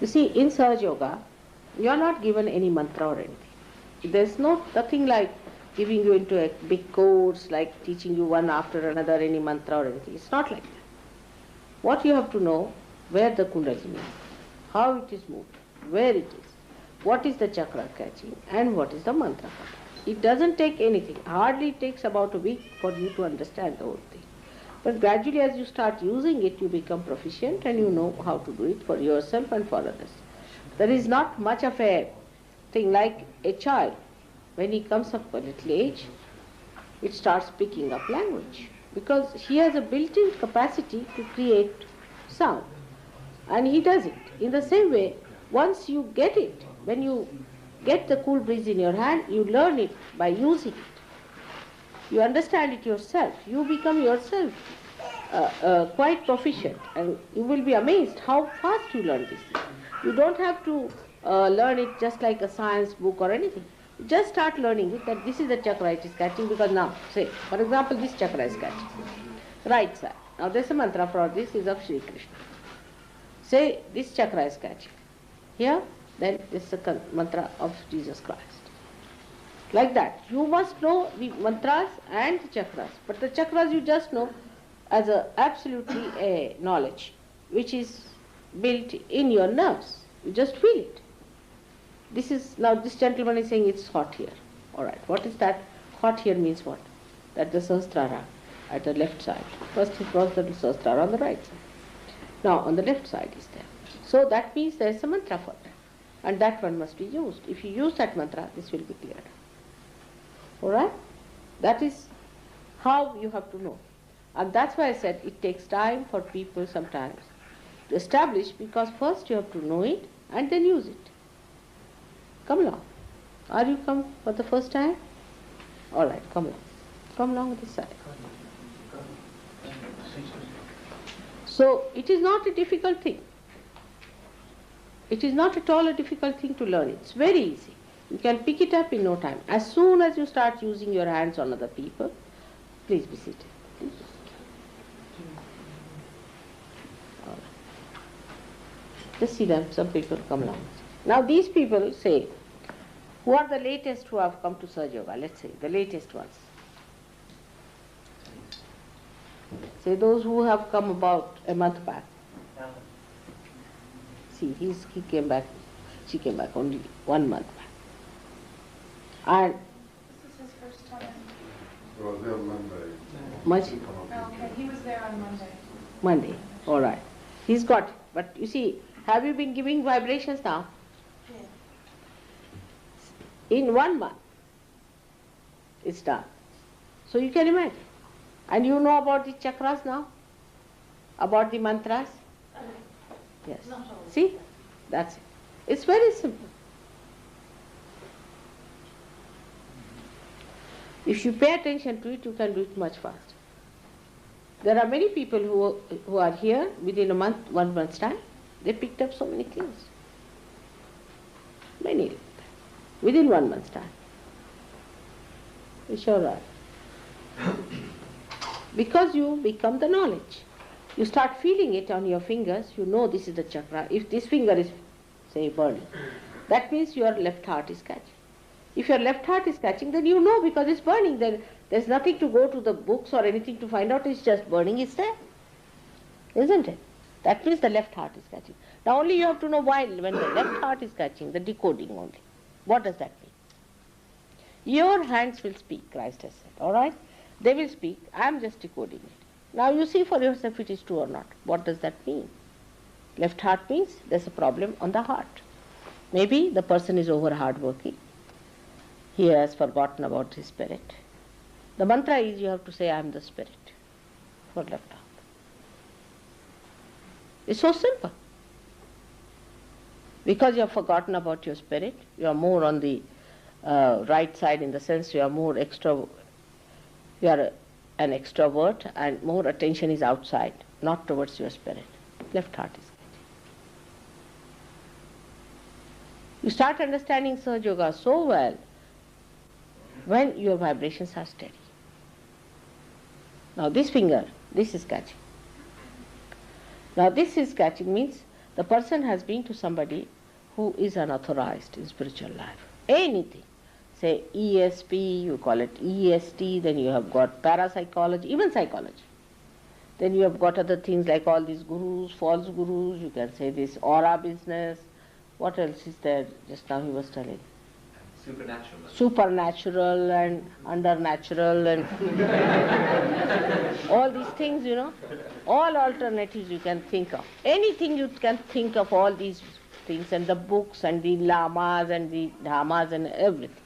You see, in Sahaja Yoga, you are not given any mantra or anything. There's nothing like giving you into a big course, like teaching you one after another any mantra or anything. It's not like that. What you have to know, where the kundalini is, how it is moved, where it is, what is the chakra catching, and what is the mantra. It doesn't take anything. Hardly it takes about a week for you to understand the whole thing. But gradually as you start using it, you become proficient and you know how to do it for yourself and for others. There is not much of a thing like a child. When he comes up a little age, it starts picking up language because he has a built-in capacity to create sound. And he does it. In the same way, once you get it, when you get the cool breeze in your hand, you learn it by using it. You understand it yourself. You become yourself quite proficient, and you will be amazed how fast you learn this thing. You don't have to learn it just like a science book or anything. You just start learning it, that this is the chakra it is catching, because now, say, for example, this chakra is catching. Right side. Now there's a mantra for this is of Sri Krishna. Say, this chakra is catching. Here, then this is the mantra of Jesus Christ. Like that. You must know the mantras and the chakras. But the chakras you just know as absolutely a knowledge which is built in your nerves. You just feel it. This is, now this gentleman is saying it's hot here. Alright, what is that? Hot here means what? That the Sahasrara at the left side. First he crossed the Sahasrara on the right side. Now on the left side is there. So that means there is a mantra for that. And that one must be used. If you use that mantra, this will be cleared. Alright? That is how you have to know. And that's why I said it takes time for people sometimes to establish, because first you have to know it and then use it. Come along. Are you come for the first time? Alright, come along. Come along this side. So it is not a difficult thing. It is not at all a difficult thing to learn. It's very easy. You can pick it up in no time. As soon as you start using your hands on other people, please be seated. Please. All right. Just see them, some people come along. Now these people say, who are the latest who have come to Sahaja Yoga? Let's say, the latest ones. Say those who have come about a month back. See, he came back, she came back only 1 month back. And this is his first time. He was there on Monday. Much? Oh, okay, he was there on Monday. Monday, all right. He's got it. But you see, have you been giving vibrations now? Yeah. In 1 month, it's done. So you can imagine. And you know about the chakras now? About the mantras? Yes. Not all. See? That's it. It's very simple. If you pay attention to it, you can do it much faster. There are many people who are here within a month, 1 month's time. They picked up so many things. Many like that. Within 1 month's time. It's all right. Because you become the knowledge. You start feeling it on your fingers, you know this is the chakra. If this finger is, say, burning, that means your left heart is catching. If your left heart is catching, then you know because it's burning. There's nothing to go to the books or anything to find out, it's just burning, it's there. Isn't it? That means the left heart is catching. Now only you have to know why, when the left heart is catching, the decoding only. What does that mean? Your hands will speak, Christ has said, alright? They will speak, I am just decoding it. Now you see for yourself if it is true or not. What does that mean? Left heart means there's a problem on the heart. Maybe the person is over hardworking. He has forgotten about his spirit. The mantra is you have to say, I am the spirit for left heart. It's so simple. Because you have forgotten about your spirit, you are more on the right side in the sense you are more you are an extrovert and more attention is outside, not towards your spirit. Left heart is catching. You start understanding Sahaja Yoga so well when your vibrations are steady. Now this finger, this is catching. Now this is catching means the person has been to somebody who is unauthorized in spiritual life. Anything. Say ESP, you call it EST, then you have got parapsychology, even psychology. Then you have got other things like all these gurus, false gurus, you can say this aura business. What else is there? Just now he was telling. Supernatural. Supernatural and undernatural and all these things, all alternatives you can think of. Anything you can think of, all these things, and the books and the lamas and the dhammas and everything.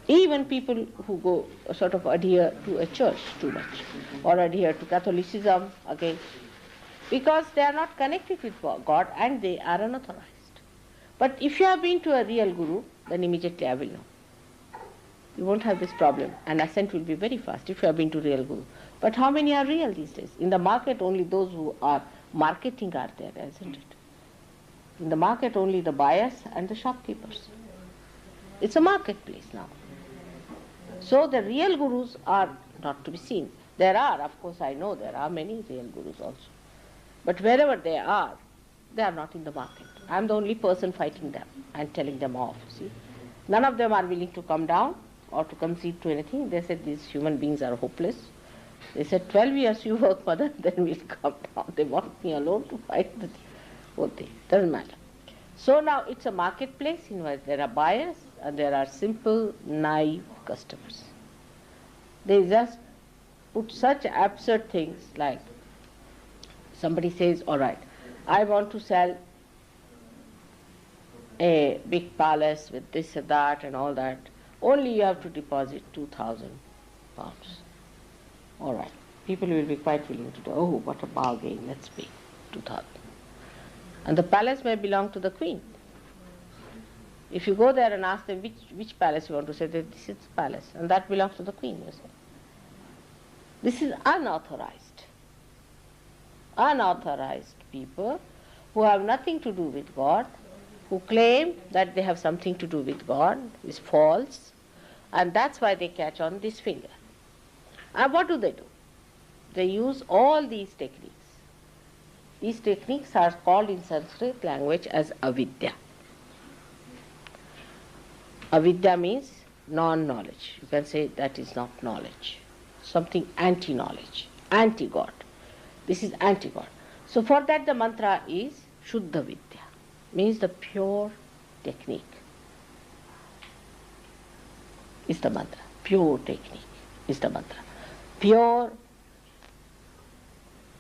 Even people who go sort of adhere to a church too much, or adhere to Catholicism again, because they are not connected with God and they are unauthorized. But if you have been to a real guru, then immediately I will know. You won't have this problem, and ascent will be very fast if you have been to real guru. But how many are real these days? In the market, only those who are marketing are there, isn't it? In the market, only the buyers and the shopkeepers. It's a marketplace now. So the real gurus are not to be seen. There are, of course, I know there are many real gurus also. But wherever they are not in the market. I am the only person fighting them and telling them off, see. None of them are willing to come down or to concede to anything. They said these human beings are hopeless. They said 12 years you work for them, then we'll come down. They want me alone to fight the whole thing. Doesn't matter. So now it's a marketplace in which there are buyers and there are simple, naive customers. They just put such absurd things like somebody says, all right, I want to sell a big palace with this and that and all that. Only you have to deposit 2,000 pounds. All right. People will be quite willing to do, oh, what a bargain, let's pay 2,000. And the palace may belong to the queen. If you go there and ask them which palace you want to say, that this is the palace, and that belongs to the queen, you say. This is unauthorized. Unauthorized people who have nothing to do with God, who claim that they have something to do with God, is false, and that's why they catch on this finger. And what do? They use all these techniques. These techniques are called in Sanskrit language as avidya. Avidya means non-knowledge. You can say that is not knowledge. Something anti-knowledge, anti-God. This is anti-God. So for that the mantra is Shuddha Vidya, means the pure technique is the mantra. Pure technique is the mantra. Pure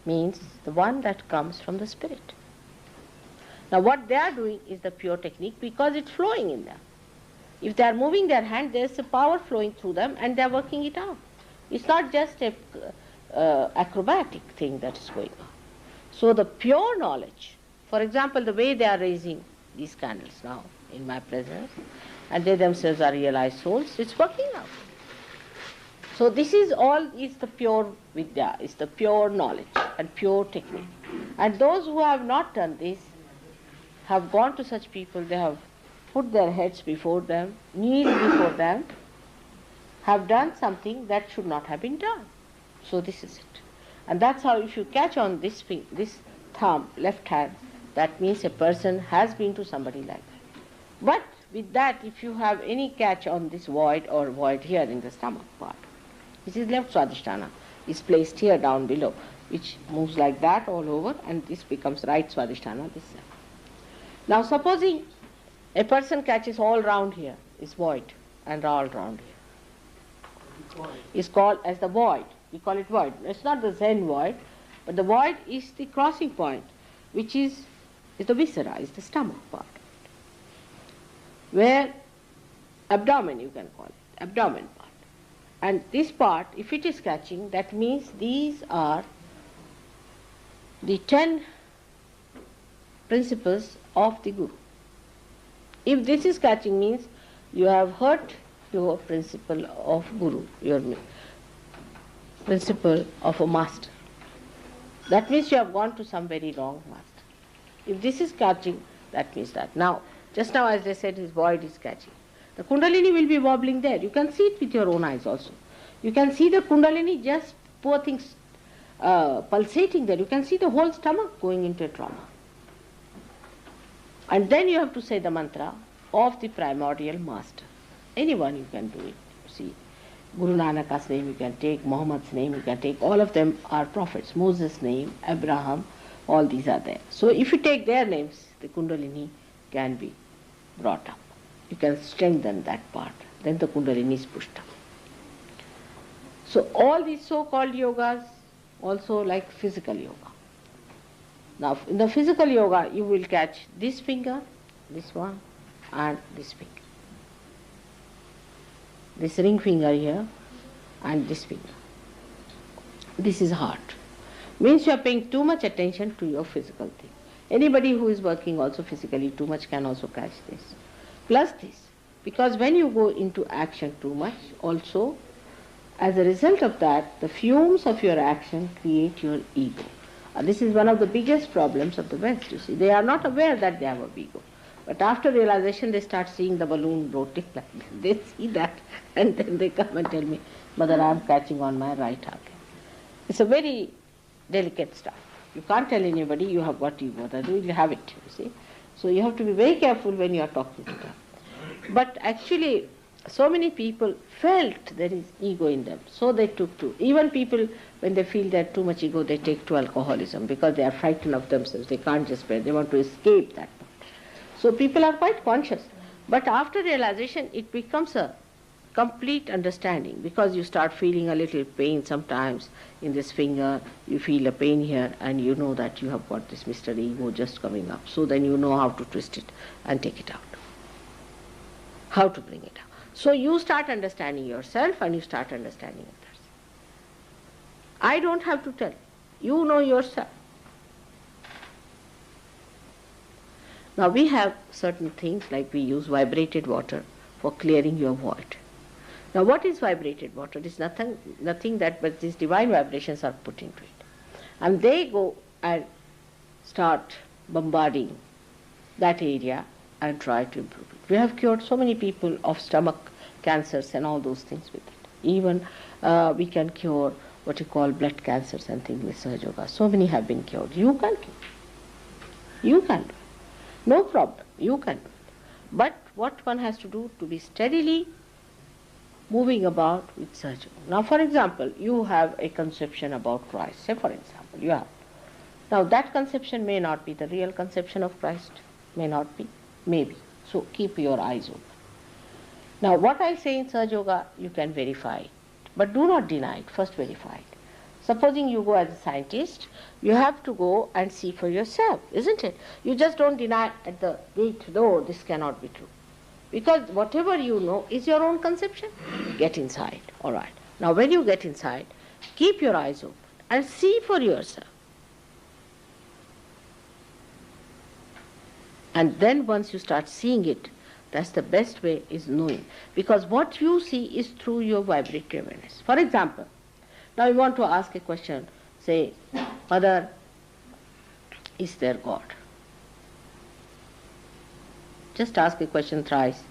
means the one that comes from the spirit. Now what they are doing is the pure technique because it's flowing in them. If they are moving their hand, there is a power flowing through them and they are working it out. It's not just a acrobatic thing that is going on. So the pure knowledge, for example, the way they are raising these candles now in my presence, and they themselves are realized souls, it's working out. So this is all is the pure vidya, is the pure knowledge and pure technique. And those who have not done this have gone to such people, they have put their heads before them, kneeled before them, have done something that should not have been done. So this is it. And that's how if you catch on this thumb, left hand, that means a person has been to somebody like that. But with that, if you have any catch on this void or void here in the stomach part, which is left swadhisthana, is placed here down below, which moves like that all over, and this becomes right swadhisthana, this side. Now supposing a person catches all round here, is void, and all round here. Is called as the void. We call it void. It's not the Zen void, but the void is the crossing point, which is the viscera, is the stomach part. Where abdomen, you can call it, abdomen part. And this part, if it is catching, that means these are the 10 principles of the Guru. If this is catching, means you have hurt your principle of Guru, your principle of a master. That means you have gone to some very wrong master. If this is catching, that means that. Now, just now as I said, his void is catching. The Kundalini will be wobbling there. You can see it with your own eyes also. You can see the Kundalini, just poor things, pulsating there. You can see the whole stomach going into a trauma. And then you have to say the mantra of the primordial master. Anyone you can do it. See, Guru Nanak's name you can take, Muhammad's name you can take, all of them are prophets. Moses' name, Abraham, all these are there. So if you take their names, the Kundalini can be brought up. You can strengthen that part. Then the Kundalini is pushed up. So all these so-called yogas, also like physical yoga. Now in the physical yoga, you will catch this finger, this one, and this finger. This ring finger here, and this finger. This is heart. Means you are paying too much attention to your physical thing. Anybody who is working also physically too much can also catch this. Plus this. Because when you go into action too much, also, as a result of that, the fumes of your action create your ego. This is one of the biggest problems of the West, you see. They are not aware that they have a ego. But after realization, they start seeing the balloon floating like this. They see that, and then they come and tell me, Mother, I am catching on my right arm. It's a very delicate stuff. You can't tell anybody you have got ego. You have it, you see. So you have to be very careful when you are talking to them. But actually, so many people felt there is ego in them, so they took to. Even people, when they feel they have too much ego, they take to alcoholism because they are frightened of themselves. They can't just bear. They want to escape that. So people are quite conscious. But after realization, it becomes a complete understanding, because you start feeling a little pain sometimes in this finger, you feel a pain here, and you know that you have got this Mr. Ego just coming up. So then you know how to twist it and take it out. How to bring it out. So you start understanding yourself and you start understanding others. I don't have to tell. You know yourself. Now we have certain things like we use vibrated water for clearing your void. Now what is vibrated water? It is nothing that but these divine vibrations are put into it. And they go and start bombarding that area and try to improve it. We have cured so many people of stomach cancers and all those things with it. Even we can cure what you call blood cancers and things with Sahaja Yoga. So many have been cured. You can cure. You can do it. No problem. You can do it. But what one has to do to be steadily moving about with Sahaja Yoga. Now for example, you have a conception about Christ. Say for example, you have. Now that conception may not be the real conception of Christ. May not be. Maybe. So keep your eyes open. Now what I say in Sahaja Yoga, you can verify it. But do not deny it. First verify it. Supposing you go as a scientist, you have to go and see for yourself, isn't it? You just don't deny at the gate, no, this cannot be true. Because whatever you know is your own conception. Get inside. All right. Now when you get inside, keep your eyes open and see for yourself. And then once you start seeing it, that's the best way, is knowing. Because what you see is through your vibratory awareness. For example, now you want to ask a question, say, Mother, is there God? Just ask a question thrice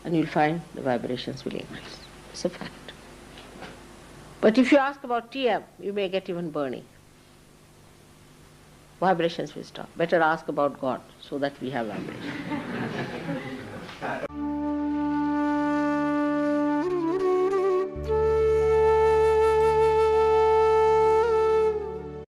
and you'll find the vibrations will increase. It's a fact. But if you ask about TM, you may get even burning. Vibrations will stop. Better ask about God so that we have vibration.